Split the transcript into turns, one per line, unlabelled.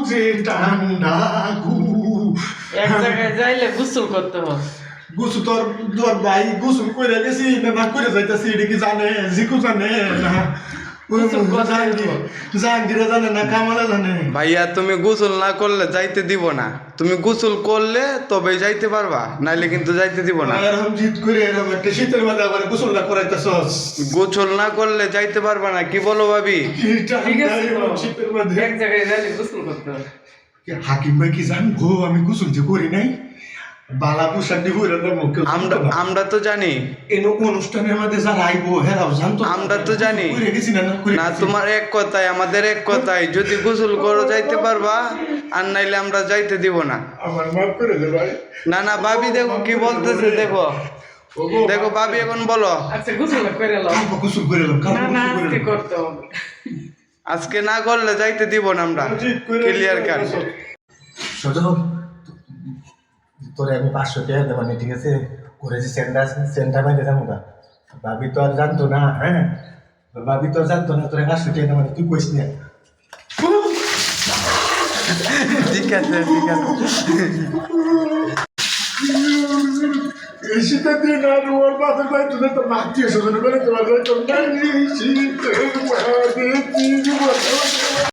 যে ঠান্ডা
এক জায়গায় যাইলে গোসল করতে হবে।
গোসল তোর ভাই গোসল করে গেছি না করে যাইতেছি এটা কি জানে জিকু জানে না জাহাঙ্গীরে জানে না কামালে জানে।
ভাইয়া তুমি গোসল না করলে যাইতে দিব না, তুমি গোসল করলে তবে যাইতে পারবা, নাইলে কিন্তু যাইতে দিব না।
এরকম জিদ করে এরকম একটা শীতের মধ্যে আবার গোসল না করাইতেছস।
গোসল না করলে যাইতে পারবা না, কি বলো ভাবি?
ঠিক আছে তো,
শীতের মধ্যে
এক জায়গায় যাইলে গোসল করতে হবে।
হাকিম ভাই কি জানবো আমি গোসল যে করি নাই? বালা পোশাক দিব
আমরা তো জানি
এন অনুষ্ঠানের মধ্যে যারা আইবো হেরাও জানতো।
আমরা তো জানি
করে গেছি না
না, তোমার এক কথাই আমাদের এক কথাই, যদি গোসল করো যাইতে পারবা, আর নাইলে আমরা যাইতে দিব না।
আমার মাফ করে দে ভাই।
না না ভাবি দেখো কি বলতেছে, দেখো দেখো ভাবি এখন বলো।
আচ্ছা গোসল করে নাও।
কালকে গোসল করে এলাম,
না না
কালকে গোসল
আজকে
করে
করতে হবে।
আজকে না করলে যাইতে দিব না আমরা, ক্লিয়ার কাট।
সজল তোরে আমি 500 টাকা দেব মানে ঠিক আছে, করে যে সেন্টার বাইরে যাবো না, ভাবি তো আর জানতো না। হ্যাঁ ভাবি তো আর জানতো না তোরে 500 টাকা দেব মানে তুই কইস না।
ঠিক আছে ঠিক আছে।
এই শীতের দিন আর ওর বাপের বাড়ি তুলে তো আত্মীয় স্বজন বলে তোমার শীতের